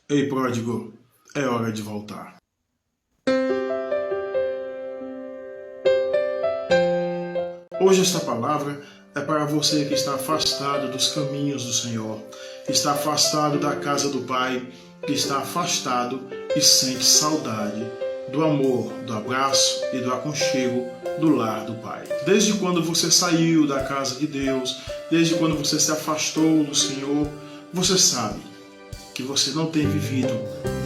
Ei, pródigo, é hora de voltar. Hoje esta palavra é para você que está afastado dos caminhos do Senhor, que está afastado da casa do Pai, que está afastado e sente saudade do amor, do abraço e do aconchego do lar do Pai. Desde quando você saiu da casa de Deus, desde quando você se afastou do Senhor, você sabe que você não tem vivido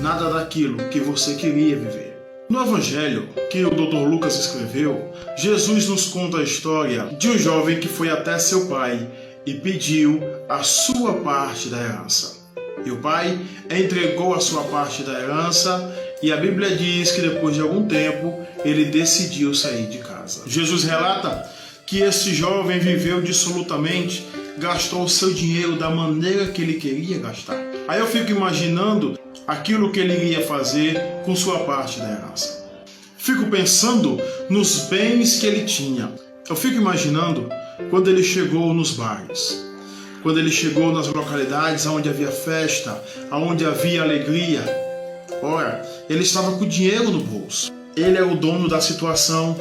nada daquilo que você queria viver. No Evangelho que o Dr. Lucas escreveu, Jesus nos conta a história de um jovem que foi até seu pai e pediu a sua parte da herança. E o pai entregou a sua parte da herança e a Bíblia diz que depois de algum tempo ele decidiu sair de casa. Jesus relata que esse jovem viveu dissolutamente, gastou o seu dinheiro da maneira que ele queria gastar. Aí eu fico imaginando aquilo que ele iria fazer com sua parte da herança. Fico pensando nos bens que ele tinha. Eu fico imaginando quando ele chegou nos bares, quando ele chegou nas localidades onde havia festa, onde havia alegria. Ora, ele estava com dinheiro no bolso. Ele é o dono da situação,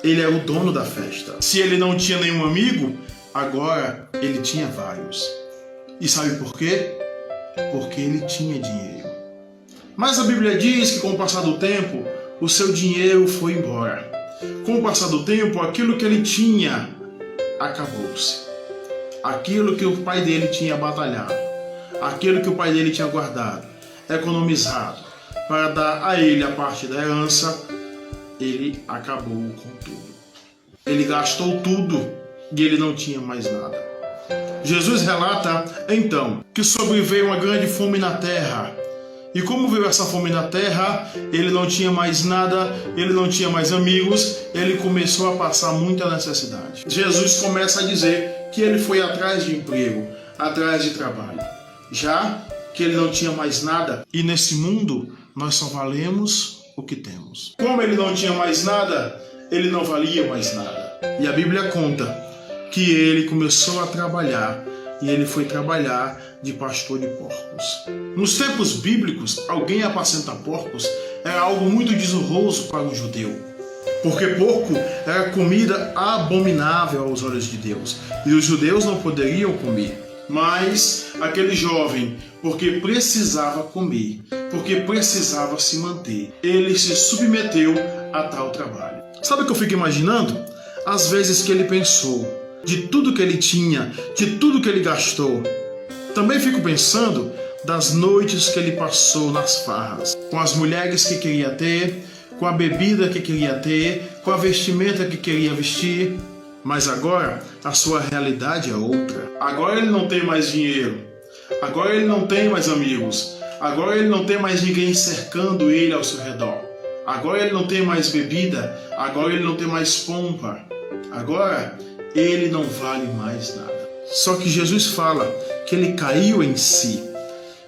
ele é o dono da festa. Se ele não tinha nenhum amigo, agora ele tinha vários. E sabe por quê? Porque ele tinha dinheiro. Mas a Bíblia diz que com o passar do tempo, o seu dinheiro foi embora. Com o passar do tempo, aquilo que ele tinha acabou-se. Aquilo que o pai dele tinha batalhado, aquilo que o pai dele tinha guardado, economizado, para dar a ele a parte da herança, ele acabou com tudo. Ele gastou tudo e ele não tinha mais nada. Jesus relata, então, que sobreveio uma grande fome na terra. E como veio essa fome na terra, ele não tinha mais nada, ele não tinha mais amigos, ele começou a passar muita necessidade. Jesus começa a dizer que ele foi atrás de emprego, atrás de trabalho, já que ele não tinha mais nada. E nesse mundo, nós só valemos o que temos. Como ele não tinha mais nada, ele não valia mais nada. E a Bíblia conta que ele começou a trabalhar, e ele foi trabalhar de pastor de porcos. Nos tempos bíblicos, alguém apacentar porcos era algo muito desonroso para um judeu, porque porco era comida abominável aos olhos de Deus, e os judeus não poderiam comer. Mas aquele jovem, porque precisava comer, porque precisava se manter, ele se submeteu a tal trabalho. Sabe o que eu fico imaginando? Às vezes que ele pensou, de tudo que ele tinha, de tudo que ele gastou. Também fico pensando das noites que ele passou nas farras, com as mulheres que queria ter, com a bebida que queria ter, com a vestimenta que queria vestir. Mas agora a sua realidade é outra. Agora ele não tem mais dinheiro, agora ele não tem mais amigos, agora ele não tem mais ninguém cercando ele ao seu redor. Agora ele não tem mais bebida, agora ele não tem mais pompa. Agora ele não vale mais nada. Só que Jesus fala que ele caiu em si,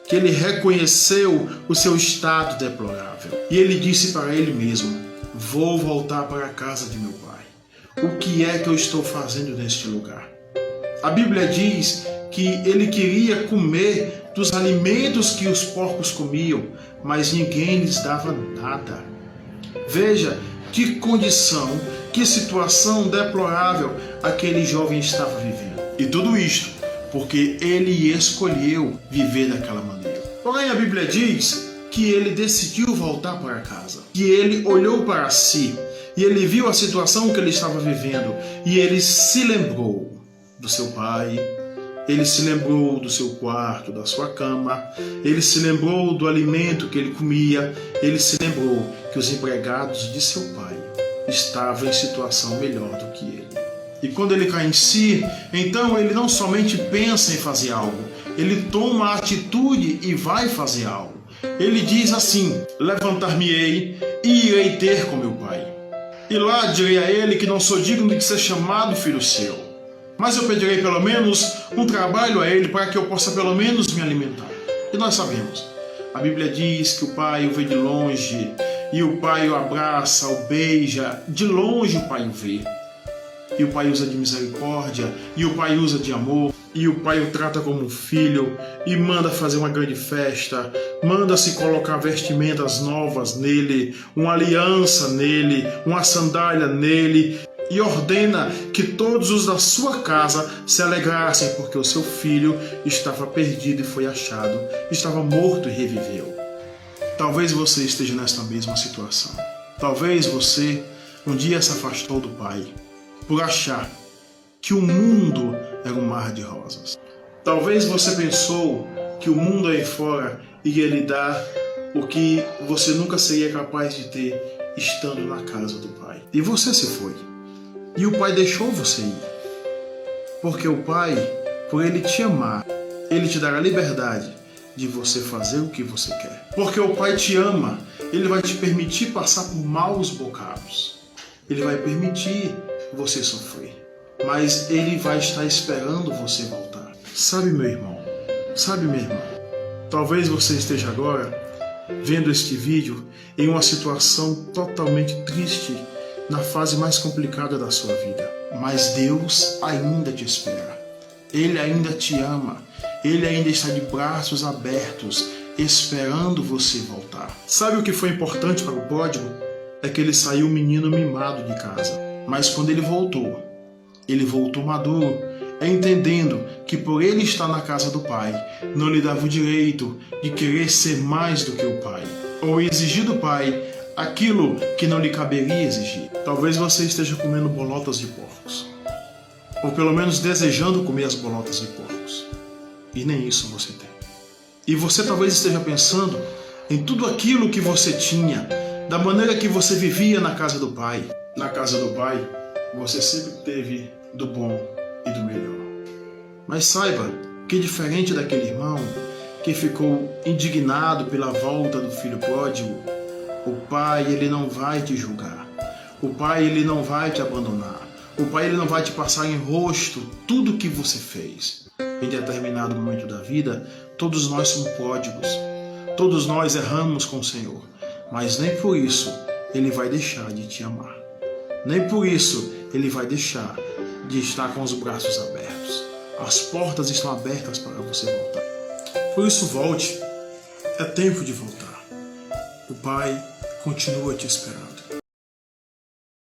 que ele reconheceu o seu estado deplorável. E ele disse para ele mesmo: vou voltar para a casa de meu pai. O que é que eu estou fazendo neste lugar? A Bíblia diz que ele queria comer dos alimentos que os porcos comiam, mas ninguém lhes dava nada. Veja que condição, que situação deplorável aquele jovem estava vivendo. E tudo isto porque ele escolheu viver daquela maneira. Porém, a Bíblia diz que ele decidiu voltar para casa, que ele olhou para si e ele viu a situação que ele estava vivendo e ele se lembrou do seu pai, ele se lembrou do seu quarto, da sua cama, ele se lembrou do alimento que ele comia, ele se lembrou que os empregados de seu pai estavam em situação melhor do que ele. E quando ele cai em si, então ele não somente pensa em fazer algo, ele toma a atitude e vai fazer algo. Ele diz assim: levantar-me-ei e irei ter com meu pai. E lá direi a ele que não sou digno de ser chamado filho seu, mas eu pedirei pelo menos um trabalho a ele para que eu possa pelo menos me alimentar. E nós sabemos, a Bíblia diz que o pai o vê de longe, e o pai o abraça, o beija, de longe o pai o vê. e o pai usa de misericórdia, e o pai usa de amor, e o pai o trata como um filho, e manda fazer uma grande festa, manda se colocar vestimentas novas nele, uma aliança nele, uma sandália nele, e ordena que todos os da sua casa se alegrassem, porque o seu filho estava perdido e foi achado, estava morto e reviveu. Talvez você esteja nesta mesma situação. Talvez você um dia se afastou do Pai por achar que o mundo era um mar de rosas. Talvez você pensou que o mundo aí fora iria lhe dar o que você nunca seria capaz de ter estando na casa do Pai. E você se foi. E o Pai deixou você ir. Porque o Pai, por Ele te amar, Ele te dará liberdade de você fazer o que você quer. Porque o Pai te ama, Ele vai te permitir passar por maus bocados. Ele vai permitir você sofrer. Mas Ele vai estar esperando você voltar. Sabe, meu irmão? Sabe, minha irmã? Talvez você esteja agora vendo este vídeo em uma situação totalmente triste, na fase mais complicada da sua vida. Mas Deus ainda te espera. Ele ainda te ama. Ele ainda está de braços abertos, esperando você voltar. Sabe o que foi importante para o pródigo? É que ele saiu menino mimado de casa. Mas quando ele voltou maduro, entendendo que por ele estar na casa do Pai, não lhe dava o direito de querer ser mais do que o Pai, ou exigir do Pai aquilo que não lhe caberia exigir. Talvez você esteja comendo bolotas de porcos, ou pelo menos desejando comer as bolotas de porcos, e nem isso você tem. E você talvez esteja pensando em tudo aquilo que você tinha, da maneira que você vivia na casa do Pai. Na casa do Pai, você sempre teve do bom e do melhor. Mas saiba que, diferente daquele irmão que ficou indignado pela volta do filho pródigo, o Pai, Ele não vai te julgar. O Pai, Ele não vai te abandonar. O Pai, Ele não vai te passar em rosto tudo o que você fez. Em determinado momento da vida, todos nós somos pródigos. Todos nós erramos com o Senhor. Mas nem por isso Ele vai deixar de te amar. Nem por isso Ele vai deixar de estar com os braços abertos. As portas estão abertas para você voltar. Por isso, volte. É tempo de voltar. O Pai continua te esperando.